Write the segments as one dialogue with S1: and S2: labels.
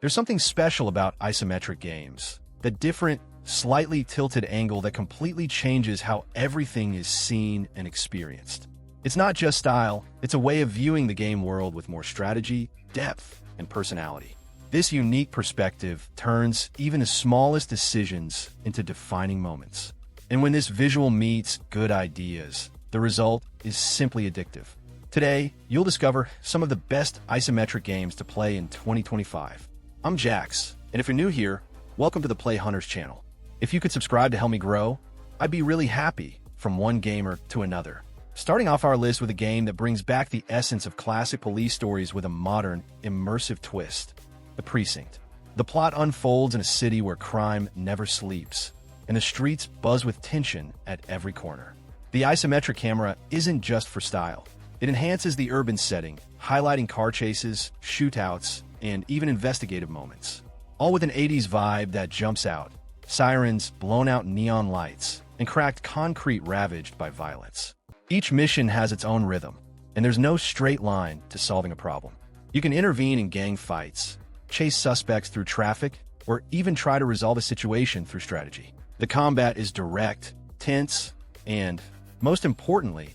S1: There's something special about isometric games. The different, slightly tilted angle that completely changes how everything is seen and experienced. It's not just style, it's a way of viewing the game world with more strategy, depth, and personality. This unique perspective turns even the smallest decisions into defining moments. And when this visual meets good ideas, the result is simply addictive. Today, you'll discover some of the best isometric games to play in 2025. I'm Jax, and if you're new here, welcome to the Play Hunters channel. If you could subscribe to help me grow, I'd be really happy from one gamer to another. Starting off our list with a game that brings back the essence of classic police stories with a modern, immersive twist. The Precinct. The plot unfolds in a city where crime never sleeps, and the streets buzz with tension at every corner. The isometric camera isn't just for style. It enhances the urban setting, highlighting car chases, shootouts, and even investigative moments. All with an 80s vibe that jumps out. Sirens, blown-out neon lights, and cracked concrete ravaged by violence. Each mission has its own rhythm, and there's no straight line to solving a problem. You can intervene in gang fights, chase suspects through traffic, or even try to resolve a situation through strategy. The combat is direct, tense, and, most importantly,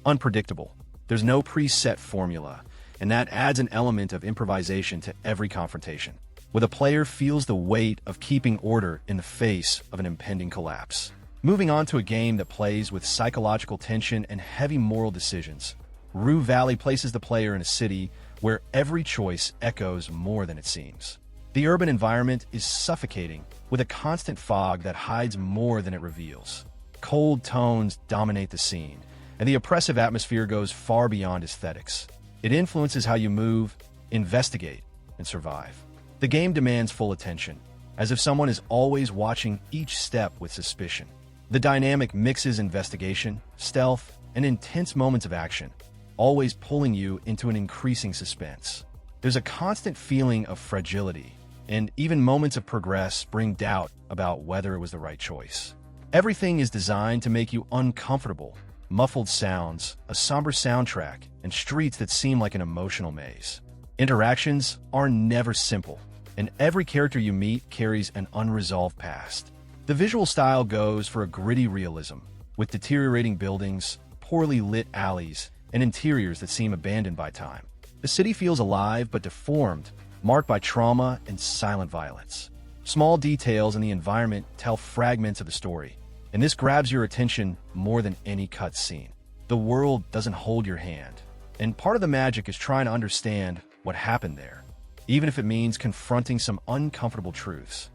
S1: unpredictable. There's no preset formula, and that adds an element of improvisation to every confrontation, where the player feels the weight of keeping order in the face of an impending collapse. Moving on to a game that plays with psychological tension and heavy moral decisions, Rue Valley places the player in a city where every choice echoes more than it seems. The urban environment is suffocating, with a constant fog that hides more than it reveals. Cold tones dominate the scene, and the oppressive atmosphere goes far beyond aesthetics. It influences how you move, investigate, and survive. The game demands full attention, as if someone is always watching each step with suspicion. The dynamic mixes investigation, stealth, and intense moments of action, always pulling you into an increasing suspense. There's a constant feeling of fragility, and even moments of progress bring doubt about whether it was the right choice. Everything is designed to make you uncomfortable. Muffled sounds, a somber soundtrack, and streets that seem like an emotional maze. Interactions are never simple, and every character you meet carries an unresolved past. The visual style goes for a gritty realism, with deteriorating buildings, poorly lit alleys, and interiors that seem abandoned by time. The city feels alive but deformed, marked by trauma and silent violence. Small details in the environment tell fragments of the story, and this grabs your attention more than any cutscene. The world doesn't hold your hand, and part of the magic is trying to understand what happened there, even if it means confronting some uncomfortable truths.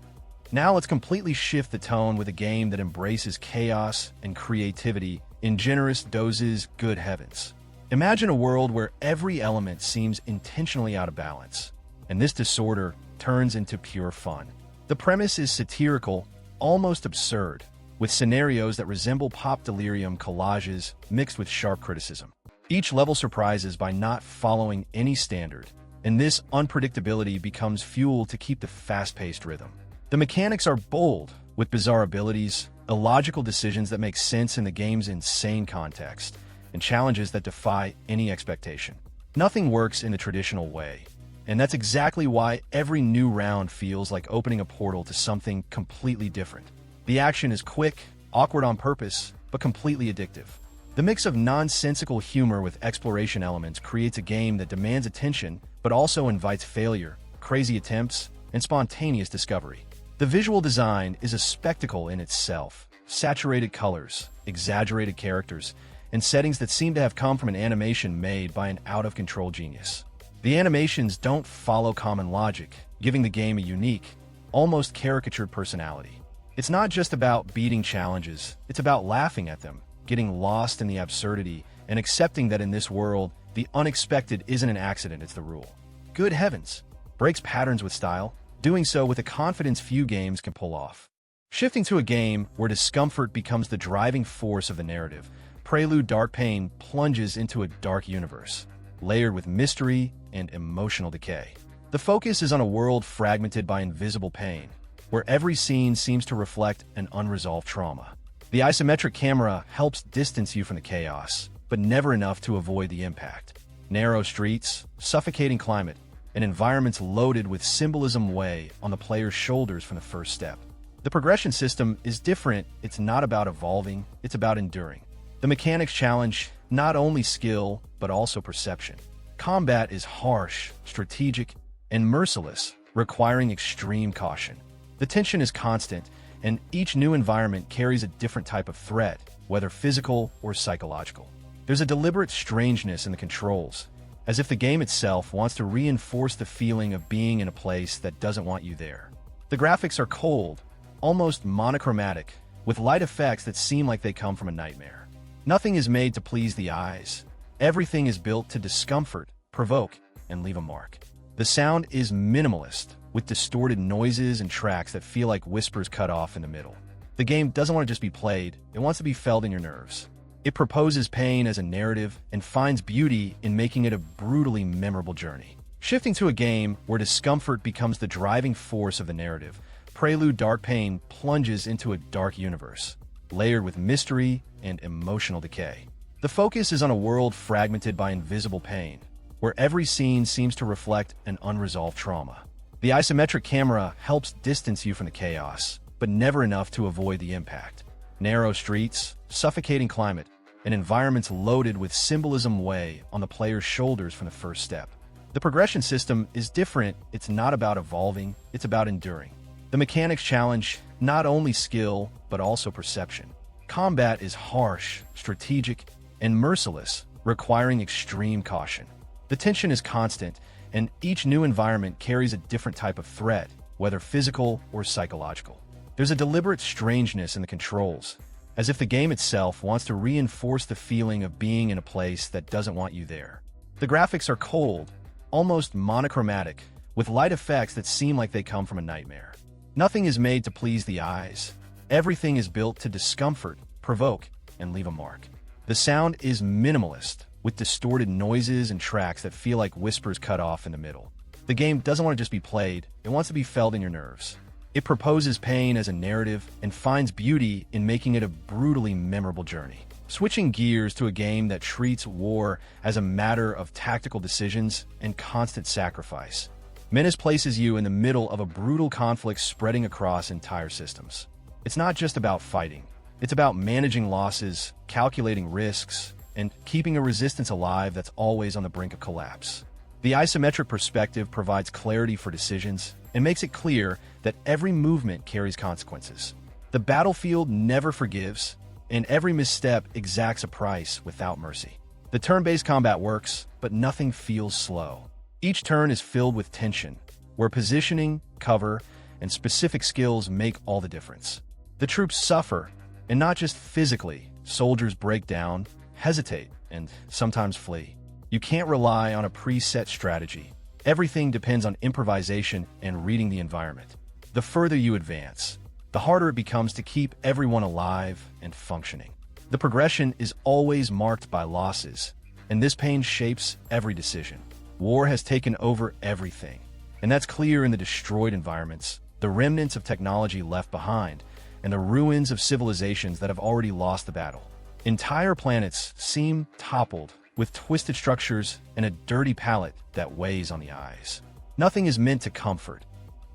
S1: Now let's completely shift the tone with a game that embraces chaos and creativity in generous doses. Good heavens. Imagine a world where every element seems intentionally out of balance, and this disorder turns into pure fun. The premise is satirical, almost absurd, with scenarios that resemble pop delirium collages mixed with sharp criticism. Each level surprises by not following any standard, and this unpredictability becomes fuel to keep the fast-paced rhythm. The mechanics are bold, with bizarre abilities, illogical decisions that make sense in the game's insane context, and challenges that defy any expectation. Nothing works in the traditional way, and that's exactly why every new round feels like opening a portal to something completely different. The action is quick, awkward on purpose, but completely addictive. The mix of nonsensical humor with exploration elements creates a game that demands attention, but also invites failure, crazy attempts, and spontaneous discovery. The visual design is a spectacle in itself. Saturated colors, exaggerated characters, and settings that seem to have come from an animation made by an out-of-control genius. The animations don't follow common logic, giving the game a unique, almost caricatured personality. It's not just about beating challenges, it's about laughing at them, getting lost in the absurdity, and accepting that in this world, the unexpected isn't an accident, it's the rule. Good heavens! Breaks patterns with style, doing so with a confidence few games can pull off. Shifting to a game where discomfort becomes the driving force of the narrative, Prelude Dark Pain plunges into a dark universe, layered with mystery and emotional decay. The focus is on a world fragmented by invisible pain, where every scene seems to reflect an unresolved trauma. The isometric camera helps distance you from the chaos, but never enough to avoid the impact. Narrow streets, suffocating climate, and environments loaded with symbolism weigh on the player's shoulders from the first step. The progression system is different. It's not about evolving, it's about enduring. The mechanics challenge not only skill, but also perception. Combat is harsh, strategic, and merciless, requiring extreme caution. The tension is constant, and each new environment carries a different type of threat, whether physical or psychological. There's a deliberate strangeness in the controls, as if the game itself wants to reinforce the feeling of being in a place that doesn't want you there. The graphics are cold, almost monochromatic, with light effects that seem like they come from a nightmare. Nothing is made to please the eyes. Everything is built to discomfort, provoke, and leave a mark. The sound is minimalist, with distorted noises and tracks that feel like whispers cut off in the middle. The game doesn't want to just be played, it wants to be felt in your nerves. It proposes pain as a narrative and finds beauty in making it a brutally memorable journey. Shifting to a game where discomfort becomes the driving force of the narrative, Prelude Dark Pain plunges into a dark universe, layered with mystery and emotional decay. The focus is on a world fragmented by invisible pain, where every scene seems to reflect an unresolved trauma. The isometric camera helps distance you from the chaos, but never enough to avoid the impact. Narrow streets, suffocating climate, and environments loaded with symbolism weigh on the player's shoulders from the first step. The progression system is different. It's not about evolving, it's about enduring. The mechanics challenge not only skill, but also perception. Combat is harsh, strategic, and merciless, requiring extreme caution. The tension is constant, and each new environment carries a different type of threat, whether physical or psychological. There's a deliberate strangeness in the controls, as if the game itself wants to reinforce the feeling of being in a place that doesn't want you there. The graphics are cold, almost monochromatic, with light effects that seem like they come from a nightmare. Nothing is made to please the eyes. Everything is built to discomfort, provoke, and leave a mark. The sound is minimalist, with distorted noises and tracks that feel like whispers cut off in the middle. The game doesn't want to just be played, it wants to be felt in your nerves. It proposes pain as a narrative and finds beauty in making it a brutally memorable journey. Switching gears to a game that treats war as a matter of tactical decisions and constant sacrifice, MENACE places you in the middle of a brutal conflict spreading across entire systems. It's not just about fighting. It's about managing losses, calculating risks, and keeping a resistance alive that's always on the brink of collapse. The isometric perspective provides clarity for decisions and makes it clear that every movement carries consequences. The battlefield never forgives, and every misstep exacts a price without mercy. The turn-based combat works, but nothing feels slow. Each turn is filled with tension, where positioning, cover, and specific skills make all the difference. The troops suffer, and not just physically. Soldiers break down, hesitate, and sometimes flee. You can't rely on a preset strategy. Everything depends on improvisation and reading the environment. The further you advance, the harder it becomes to keep everyone alive and functioning. The progression is always marked by losses, and this pain shapes every decision. War has taken over everything, and that's clear in the destroyed environments, the remnants of technology left behind, and the ruins of civilizations that have already lost the battle. Entire planets seem toppled, with twisted structures and a dirty palette that weighs on the eyes. Nothing is meant to comfort.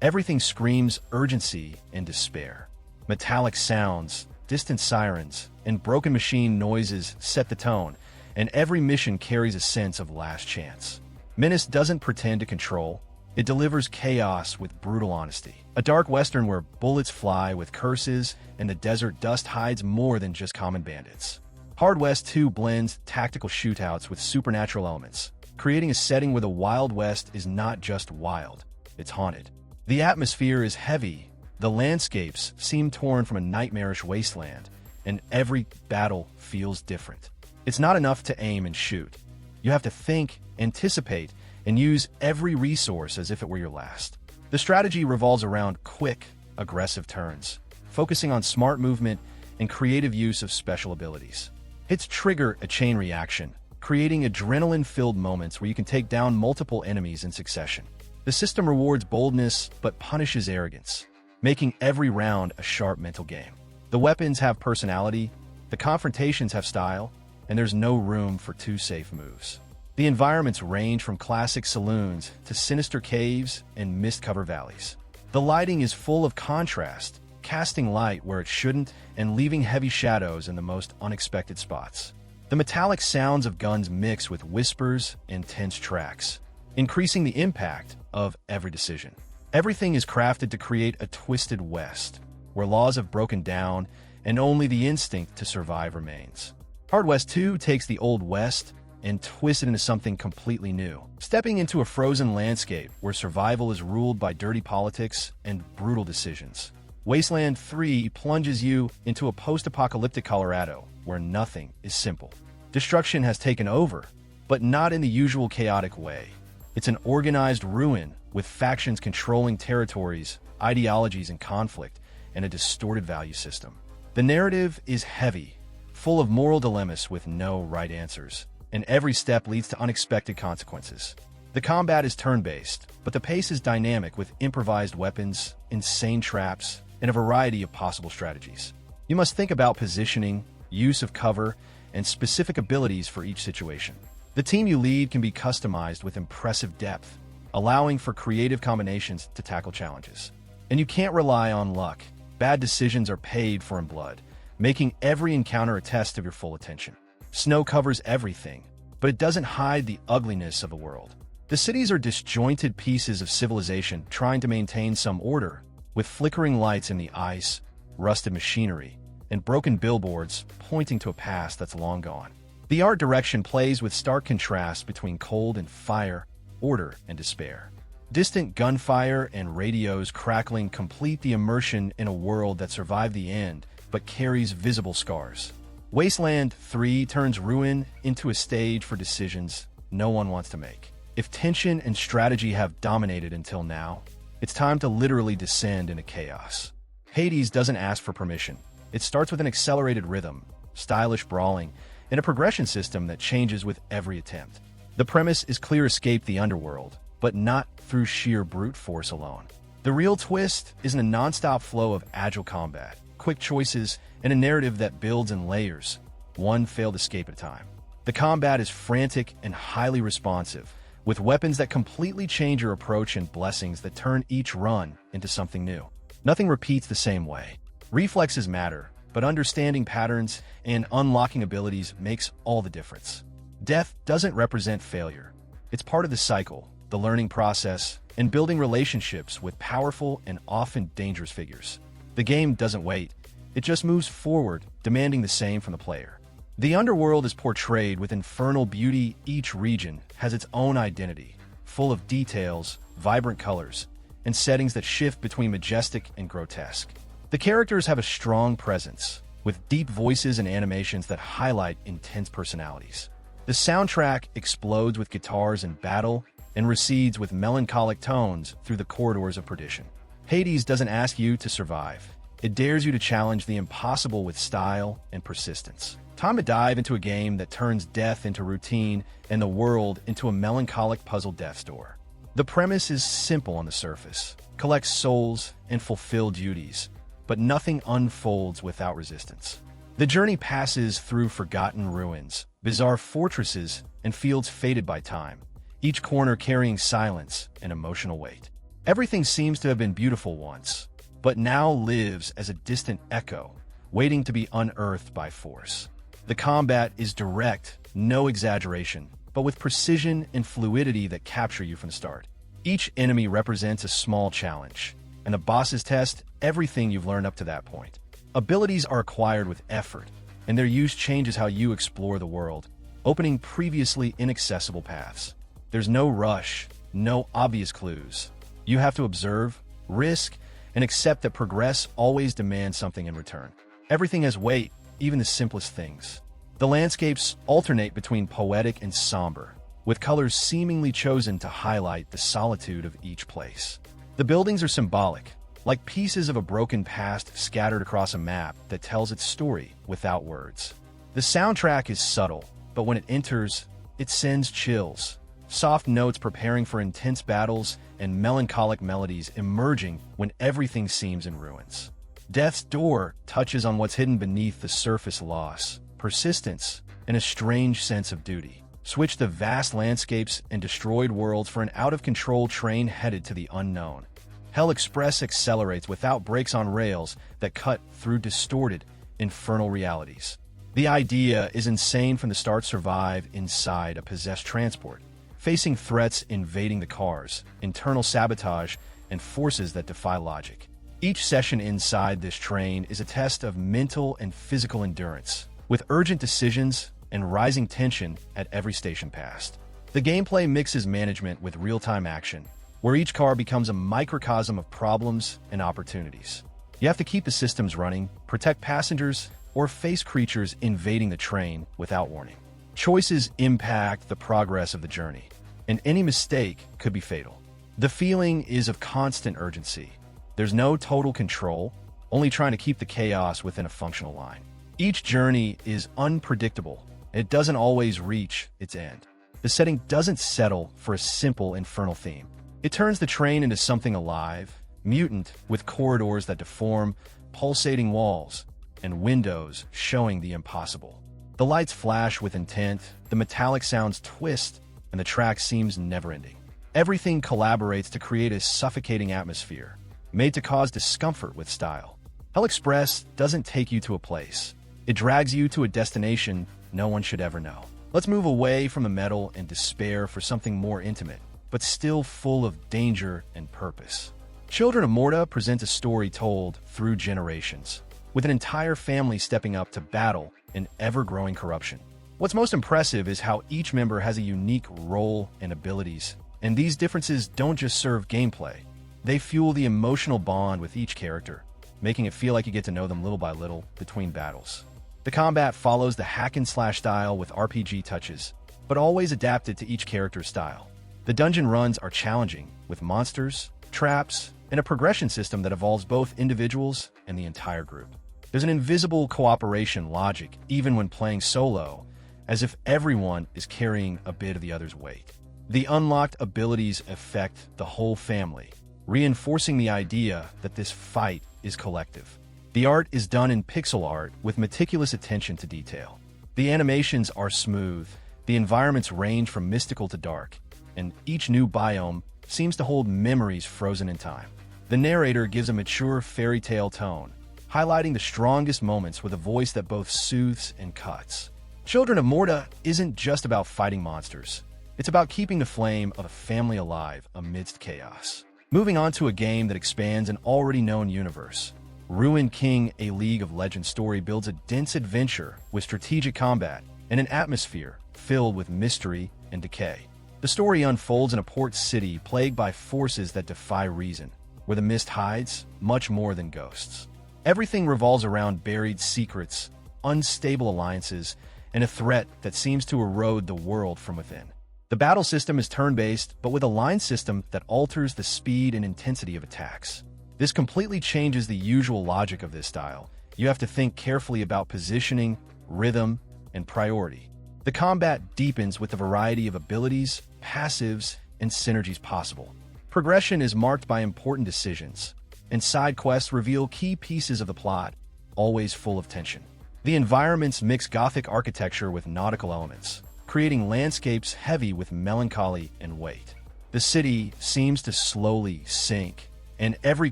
S1: Everything screams urgency and despair. Metallic sounds, distant sirens, and broken machine noises set the tone, and every mission carries a sense of last chance. MENACE doesn't pretend to control. It delivers chaos with brutal honesty. A dark western where bullets fly with curses and the desert dust hides more than just common bandits. Hard West 2 blends tactical shootouts with supernatural elements, creating a setting where the Wild West is not just wild, it's haunted. The atmosphere is heavy, the landscapes seem torn from a nightmarish wasteland, and every battle feels different. It's not enough to aim and shoot. You have to think, anticipate, and use every resource as if it were your last. The strategy revolves around quick, aggressive turns, focusing on smart movement and creative use of special abilities. Hits trigger a chain reaction, creating adrenaline-filled moments where you can take down multiple enemies in succession. The system rewards boldness but punishes arrogance, making every round a sharp mental game. The weapons have personality, the confrontations have style, and there's no room for too safe moves. The environments range from classic saloons to sinister caves and mist-covered valleys. The lighting is full of contrast, casting light where it shouldn't and leaving heavy shadows in the most unexpected spots. The metallic sounds of guns mix with whispers and tense tracks, increasing the impact of every decision. Everything is crafted to create a twisted West, where laws have broken down and only the instinct to survive remains. Hard West 2 takes the Old West and twists it into something completely new, stepping into a frozen landscape where survival is ruled by dirty politics and brutal decisions. Wasteland 3 plunges you into a post-apocalyptic Colorado where nothing is simple. Destruction has taken over, but not in the usual chaotic way. It's an organized ruin with factions controlling territories, ideologies in conflict, and a distorted value system. The narrative is heavy, full of moral dilemmas with no right answers, and every step leads to unexpected consequences. The combat is turn-based, but the pace is dynamic with improvised weapons, insane traps, and a variety of possible strategies. You must think about positioning, use of cover, and specific abilities for each situation. The team you lead can be customized with impressive depth, allowing for creative combinations to tackle challenges. And you can't rely on luck. Bad decisions are paid for in blood, making every encounter a test of your full attention. Snow covers everything, but it doesn't hide the ugliness of the world. The cities are disjointed pieces of civilization trying to maintain some order, with flickering lights in the ice, rusted machinery, and broken billboards pointing to a past that's long gone. The art direction plays with stark contrast between cold and fire, order and despair. Distant gunfire and radios crackling complete the immersion in a world that survived the end but carries visible scars. Wasteland 3 turns ruin into a stage for decisions no one wants to make. If tension and strategy have dominated until now, it's time to literally descend into chaos. Hades doesn't ask for permission. It starts with an accelerated rhythm, stylish brawling, and a progression system that changes with every attempt. The premise is clear: escape the underworld, but not through sheer brute force alone. The real twist is in a non-stop flow of agile combat, quick choices, and a narrative that builds in layers, one failed escape at a time. The combat is frantic and highly responsive, with weapons that completely change your approach and blessings that turn each run into something new. Nothing repeats the same way. Reflexes matter, but understanding patterns and unlocking abilities makes all the difference. Death doesn't represent failure. It's part of the cycle, the learning process, and building relationships with powerful and often dangerous figures. The game doesn't wait. It just moves forward, demanding the same from the player. The underworld is portrayed with infernal beauty. Each region has its own identity, full of details, vibrant colors, and settings that shift between majestic and grotesque. The characters have a strong presence, with deep voices and animations that highlight intense personalities. The soundtrack explodes with guitars in battle and recedes with melancholic tones through the corridors of perdition. Hades doesn't ask you to survive. It dares you to challenge the impossible with style and persistence. Time to dive into a game that turns death into routine and the world into a melancholic puzzle death's door. The premise is simple on the surface: collect souls and fulfill duties, but nothing unfolds without resistance. The journey passes through forgotten ruins, bizarre fortresses, and fields faded by time, each corner carrying silence and emotional weight. Everything seems to have been beautiful once, but now lives as a distant echo, waiting to be unearthed by force. The combat is direct, no exaggeration, but with precision and fluidity that capture you from the start. Each enemy represents a small challenge, and the bosses test everything you've learned up to that point. Abilities are acquired with effort, and their use changes how you explore the world, opening previously inaccessible paths. There's no rush, no obvious clues. You have to observe, risk, and accept that progress always demands something in return. Everything has weight, even the simplest things. The landscapes alternate between poetic and somber, with colors seemingly chosen to highlight the solitude of each place. The buildings are symbolic, like pieces of a broken past scattered across a map that tells its story without words. The soundtrack is subtle, but when it enters, it sends chills. Soft notes preparing for intense battles and melancholic melodies emerging when everything seems in ruins. Death's Door touches on what's hidden beneath the surface: loss, persistence, and a strange sense of duty. Switch the vast landscapes and destroyed worlds for an out-of-control train headed to the unknown. Hell Express accelerates without brakes on rails that cut through distorted, infernal realities. The idea is insane from the start. Survive inside a possessed transport, facing threats invading the cars, internal sabotage, and forces that defy logic. Each session inside this train is a test of mental and physical endurance, with urgent decisions and rising tension at every station passed. The gameplay mixes management with real-time action, where each car becomes a microcosm of problems and opportunities. You have to keep the systems running, protect passengers, or face creatures invading the train without warning. Choices impact the progress of the journey, and any mistake could be fatal. The feeling is of constant urgency. There's no total control, only trying to keep the chaos within a functional line. Each journey is unpredictable, and it doesn't always reach its end. The setting doesn't settle for a simple infernal theme. It turns the train into something alive, mutant, with corridors that deform, pulsating walls, and windows showing the impossible. The lights flash with intent, the metallic sounds twist, and the track seems never-ending. Everything collaborates to create a suffocating atmosphere, made to cause discomfort with style. Hell Express doesn't take you to a place. It drags you to a destination no one should ever know. Let's move away from the metal and despair for something more intimate, but still full of danger and purpose. Children of Morta present a story told through generations, with an entire family stepping up to battle an ever-growing corruption. What's most impressive is how each member has a unique role and abilities, and these differences don't just serve gameplay. They fuel the emotional bond with each character, making it feel like you get to know them little by little between battles. The combat follows the hack-and-slash style with RPG touches, but always adapted to each character's style. The dungeon runs are challenging, with monsters, traps, and a progression system that involves both individuals and the entire group. There's an invisible cooperation logic even when playing solo, as if everyone is carrying a bit of the other's weight. The unlocked abilities affect the whole family, reinforcing the idea that this fight is collective. The art is done in pixel art with meticulous attention to detail. The animations are smooth, the environments range from mystical to dark, and each new biome seems to hold memories frozen in time. The narrator gives a mature fairy tale tone, highlighting the strongest moments with a voice that both soothes and cuts. Children of Morta isn't just about fighting monsters. It's about keeping the flame of a family alive amidst chaos. Moving on to a game that expands an already known universe. Ruined King, a League of Legends story builds a dense adventure with strategic combat and an atmosphere filled with mystery and decay. The story unfolds in a port city plagued by forces that defy reason, where the mist hides much more than ghosts. Everything revolves around buried secrets, unstable alliances, and a threat that seems to erode the world from within. The battle system is turn-based, but with a line system that alters the speed and intensity of attacks. This completely changes the usual logic of this style. You have to think carefully about positioning, rhythm, and priority. The combat deepens with a variety of abilities, passives, and synergies possible. Progression is marked by important decisions, and side quests reveal key pieces of the plot, always full of tension. The environments mix Gothic architecture with nautical elements, creating landscapes heavy with melancholy and weight. The city seems to slowly sink, and every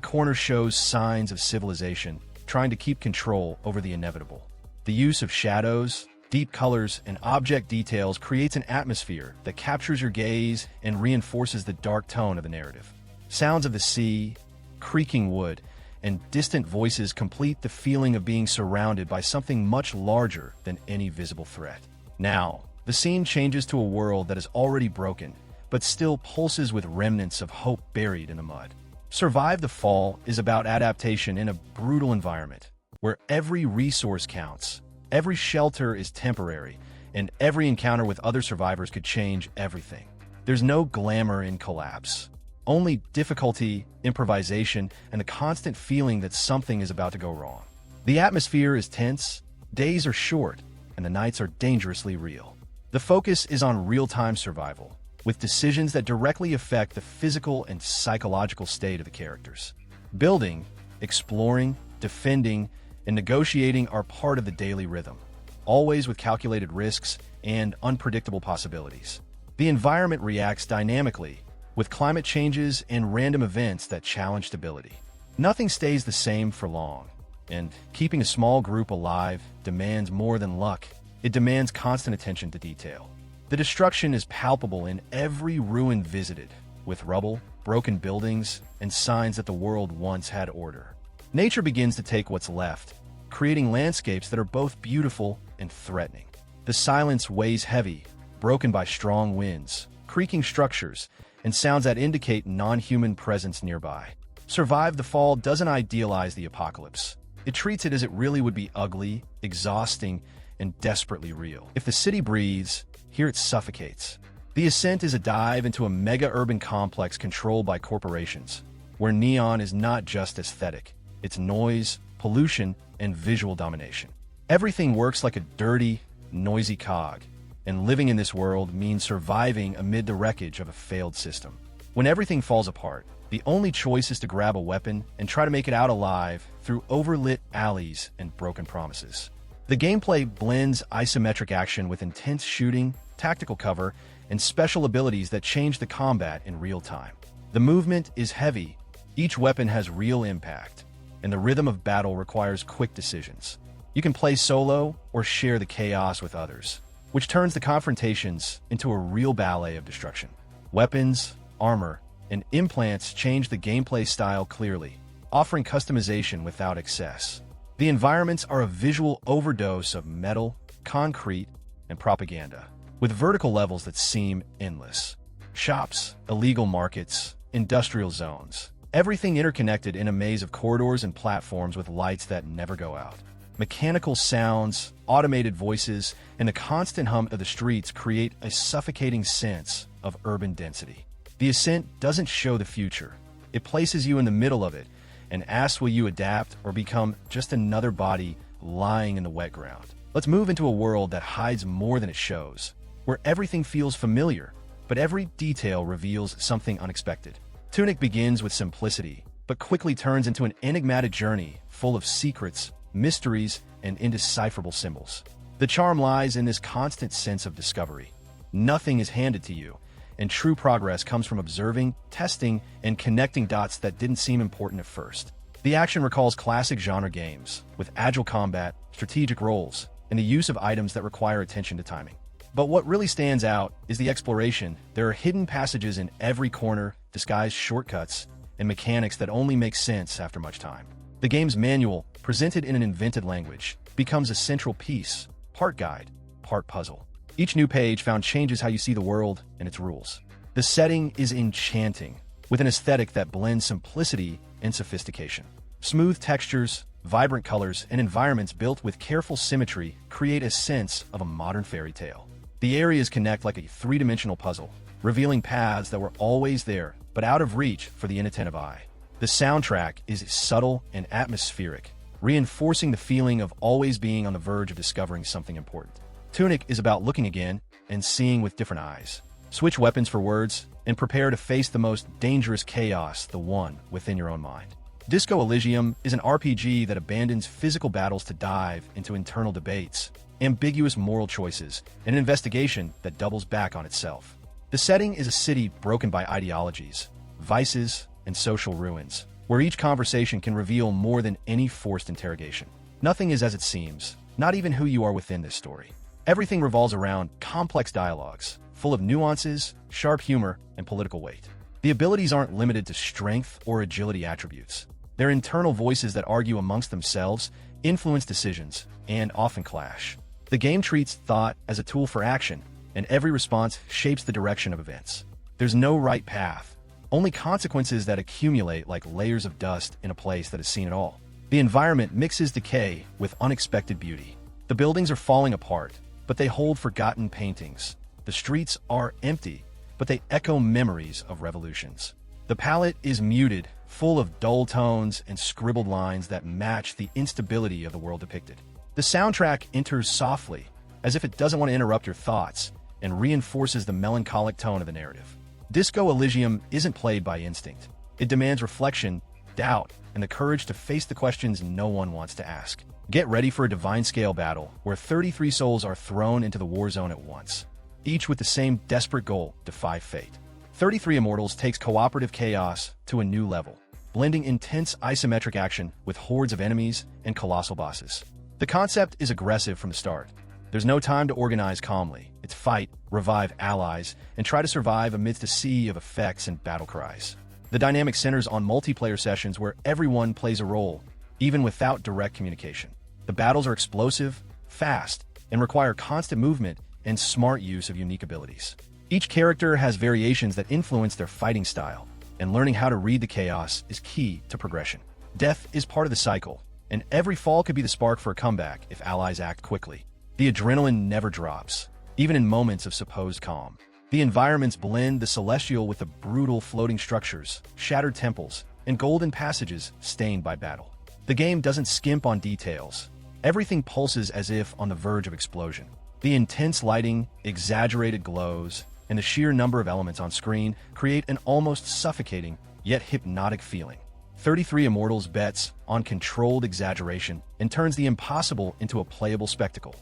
S1: corner shows signs of civilization trying to keep control over the inevitable. The use of shadows, deep colors, and object details creates an atmosphere that captures your gaze and reinforces the dark tone of the narrative. Sounds of the sea, creaking wood, and distant voices complete the feeling of being surrounded by something much larger than any visible threat. Now, the scene changes to a world that is already broken, but still pulses with remnants of hope buried in the mud. Survive the Fall is about adaptation in a brutal environment, where every resource counts, every shelter is temporary, and every encounter with other survivors could change everything. There's no glamour in collapse, only difficulty, improvisation, and the constant feeling that something is about to go wrong. The atmosphere is tense, days are short, and the nights are dangerously real. The focus is on real-time survival, with decisions that directly affect the physical and psychological state of the characters. Building, exploring, defending, and negotiating are part of the daily rhythm, always with calculated risks and unpredictable possibilities. The environment reacts dynamically, with climate changes and random events that challenge stability. Nothing stays the same for long, and keeping a small group alive demands more than luck. It demands constant attention to detail. The destruction is palpable in every ruin visited, with rubble, broken buildings, and signs that the world once had order. Nature begins to take what's left, creating landscapes that are both beautiful and threatening. The silence weighs heavy, broken by strong winds, creaking structures, and sounds that indicate non-human presence nearby. Survive the Fall doesn't idealize the apocalypse. It treats it as it really would be: ugly, exhausting, and desperately real. If the city breathes, here it suffocates. The Ascent is a dive into a mega-urban complex controlled by corporations, where neon is not just aesthetic, it's noise, pollution, and visual domination. Everything works like a dirty, noisy cog, and living in this world means surviving amid the wreckage of a failed system. When everything falls apart, the only choice is to grab a weapon and try to make it out alive through overlit alleys and broken promises. The gameplay blends isometric action with intense shooting, tactical cover, and special abilities that change the combat in real time. The movement is heavy, each weapon has real impact, and the rhythm of battle requires quick decisions. You can play solo or share the chaos with others, which turns the confrontations into a real ballet of destruction. Weapons, armor, and implants change the gameplay style clearly, offering customization without excess. The environments are a visual overdose of metal, concrete, and propaganda, with vertical levels that seem endless. Shops, illegal markets, industrial zones, everything interconnected in a maze of corridors and platforms with lights that never go out. Mechanical sounds, automated voices, and the constant hum of the streets create a suffocating sense of urban density. The Ascent doesn't show the future. It places you in the middle of it and asks, will you adapt or become just another body lying in the wet ground? Let's move into a world that hides more than it shows, where everything feels familiar, but every detail reveals something unexpected. Tunic begins with simplicity, but quickly turns into an enigmatic journey full of secrets, mysteries, and indecipherable symbols. The charm lies in this constant sense of discovery. Nothing is handed to you, and true progress comes from observing, testing, and connecting dots that didn't seem important at first. The action recalls classic genre games, with agile combat, strategic roles, and the use of items that require attention to timing. But what really stands out is the exploration. There are hidden passages in every corner, disguised shortcuts, and mechanics that only make sense after much time. The game's manual, presented in an invented language, becomes a central piece, part guide, part puzzle. Each new page found changes how you see the world and its rules. The setting is enchanting, with an aesthetic that blends simplicity and sophistication. Smooth textures, vibrant colors, and environments built with careful symmetry create a sense of a modern fairy tale. The areas connect like a three-dimensional puzzle, revealing paths that were always there, but out of reach for the inattentive eye. The soundtrack is subtle and atmospheric, reinforcing the feeling of always being on the verge of discovering something important. Tunic is about looking again and seeing with different eyes. Switch weapons for words and prepare to face the most dangerous chaos, the one within your own mind. Disco Elysium is an RPG that abandons physical battles to dive into internal debates, ambiguous moral choices, and an investigation that doubles back on itself. The setting is a city broken by ideologies, vices, and social ruins, where each conversation can reveal more than any forced interrogation. Nothing is as it seems, not even who you are within this story. Everything revolves around complex dialogues, full of nuances, sharp humor, and political weight. The abilities aren't limited to strength or agility attributes. They're internal voices that argue amongst themselves, influence decisions, and often clash. The game treats thought as a tool for action, and every response shapes the direction of events. There's no right path, only consequences that accumulate like layers of dust in a place that has seen it all. The environment mixes decay with unexpected beauty. The buildings are falling apart, but they hold forgotten paintings. The streets are empty, but they echo memories of revolutions. The palette is muted, full of dull tones and scribbled lines that match the instability of the world depicted. The soundtrack enters softly, as if it doesn't want to interrupt your thoughts, and reinforces the melancholic tone of the narrative. Disco Elysium isn't played by instinct. It demands reflection, doubt, and the courage to face the questions no one wants to ask. Get ready for a divine-scale battle where 33 souls are thrown into the war zone at once, each with the same desperate goal: defy fate. 33 Immortals takes cooperative chaos to a new level, blending intense isometric action with hordes of enemies and colossal bosses. The concept is aggressive from the start. There's no time to organize calmly. It's fight, revive allies, and try to survive amidst a sea of effects and battle cries. The dynamic centers on multiplayer sessions where everyone plays a role, even without direct communication. The battles are explosive, fast, and require constant movement and smart use of unique abilities. Each character has variations that influence their fighting style, and learning how to read the chaos is key to progression. Death is part of the cycle, and every fall could be the spark for a comeback if allies act quickly. The adrenaline never drops, even in moments of supposed calm. The environments blend the celestial with the brutal floating structures, shattered temples, and golden passages stained by battle. The game doesn't skimp on details. Everything pulses as if on the verge of explosion. The intense lighting, exaggerated glows, and the sheer number of elements on screen create an almost suffocating, yet hypnotic feeling. 33 Immortals bets on controlled exaggeration and turns the impossible into a playable spectacle.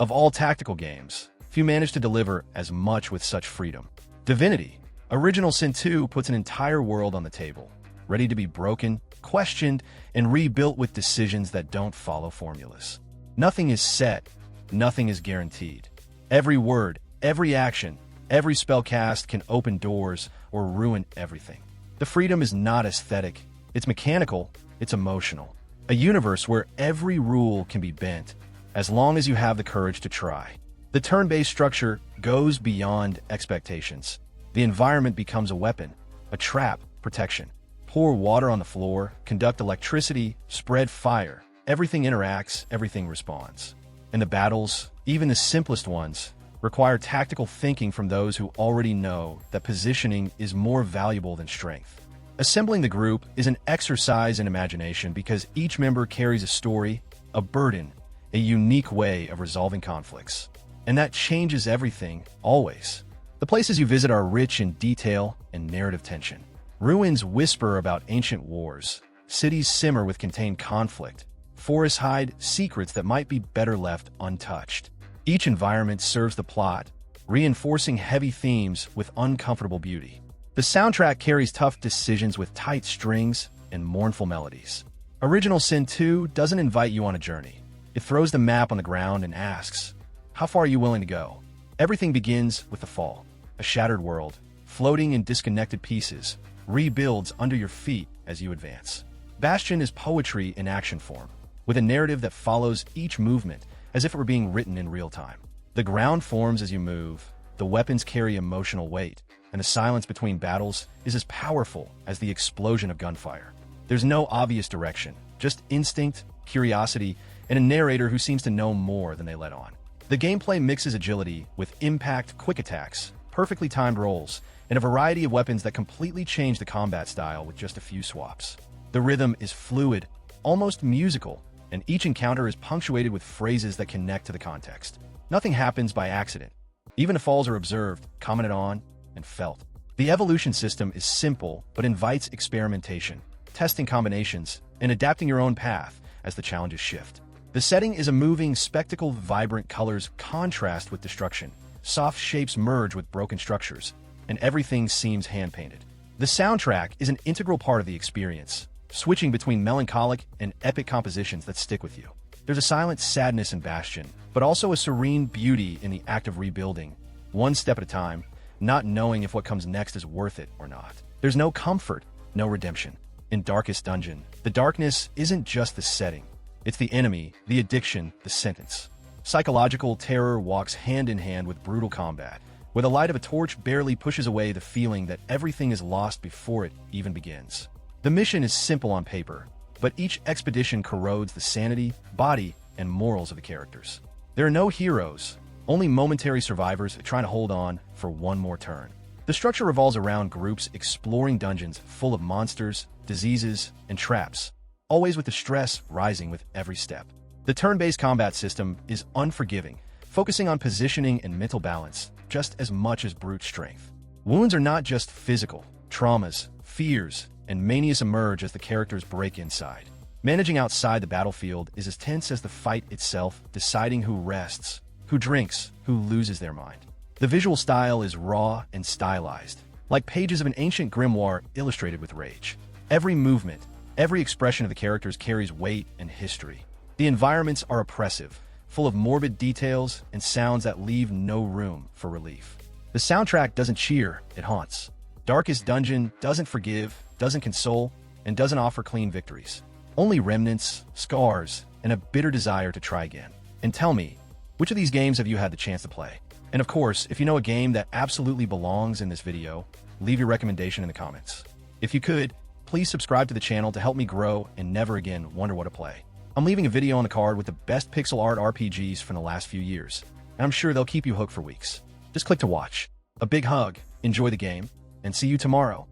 S1: Of all tactical games, few manage to deliver as much with such freedom. Divinity Original Sin 2 puts an entire world on the table, ready to be broken, questioned, and rebuilt with decisions that don't follow formulas. Nothing is set, nothing is guaranteed. Every word, every action, every spell cast can open doors or ruin everything. The freedom is not aesthetic, it's mechanical, it's emotional. A universe where every rule can be bent, as long as you have the courage to try. The turn-based structure goes beyond expectations. The environment becomes a weapon, a trap, protection. Pour water on the floor, conduct electricity, spread fire. Everything interacts, everything responds. And the battles, even the simplest ones, require tactical thinking from those who already know that positioning is more valuable than strength. Assembling the group is an exercise in imagination because each member carries a story, a burden, a unique way of resolving conflicts. And that changes everything, always. The places you visit are rich in detail and narrative tension. Ruins whisper about ancient wars. Cities simmer with contained conflict. Forests hide secrets that might be better left untouched. Each environment serves the plot, reinforcing heavy themes with uncomfortable beauty. The soundtrack carries tough decisions with tight strings and mournful melodies. Original Sin 2 doesn't invite you on a journey. It throws the map on the ground and asks, how far are you willing to go? Everything begins with the fall. A shattered world, floating in disconnected pieces, rebuilds under your feet as you advance. Bastion is poetry in action form, with a narrative that follows each movement as if it were being written in real time. The ground forms as you move, the weapons carry emotional weight, and the silence between battles is as powerful as the explosion of gunfire. There's no obvious direction, just instinct, curiosity, and a narrator who seems to know more than they let on. The gameplay mixes agility with impact, quick attacks, perfectly timed rolls, and a variety of weapons that completely change the combat style with just a few swaps. The rhythm is fluid, almost musical, and each encounter is punctuated with phrases that connect to the context. Nothing happens by accident. Even the falls are observed, commented on, and felt. The evolution system is simple but invites experimentation, testing combinations, and adapting your own path as the challenges shift. The setting is a moving spectacle. Vibrant colors contrast with destruction. Soft shapes merge with broken structures, and everything seems hand-painted. The soundtrack is an integral part of the experience, switching between melancholic and epic compositions that stick with you. There's a silent sadness in Bastion, but also a serene beauty in the act of rebuilding, one step at a time, not knowing if what comes next is worth it or not. There's no comfort, no redemption. In Darkest Dungeon, the darkness isn't just the setting. It's the enemy, the addiction, the sentence. Psychological terror walks hand in hand with brutal combat, where the light of a torch barely pushes away the feeling that everything is lost before it even begins. The mission is simple on paper, but each expedition corrodes the sanity, body, and morals of the characters. There are no heroes, only momentary survivors trying to hold on for one more turn. The structure revolves around groups exploring dungeons full of monsters, diseases, and traps, always with the stress rising with every step. The turn-based combat system is unforgiving, focusing on positioning and mental balance just as much as brute strength. Wounds are not just physical. Traumas, fears, and manias emerge as the characters break inside. Managing outside the battlefield is as tense as the fight itself, deciding who rests, who drinks, who loses their mind. The visual style is raw and stylized, like pages of an ancient grimoire illustrated with rage. Every movement, every expression of the characters carries weight and history. The environments are oppressive, full of morbid details and sounds that leave no room for relief. The soundtrack doesn't cheer, it haunts. Darkest Dungeon doesn't forgive, doesn't console, and doesn't offer clean victories. Only remnants, scars, and a bitter desire to try again. And tell me, which of these games have you had the chance to play? And of course, if you know a game that absolutely belongs in this video, leave your recommendation in the comments. If you could, please subscribe to the channel to help me grow and never again wonder what to play. I'm leaving a video on the card with the best pixel art RPGs from the last few years, and I'm sure they'll keep you hooked for weeks. Just click to watch. A big hug, enjoy the game, and see you tomorrow.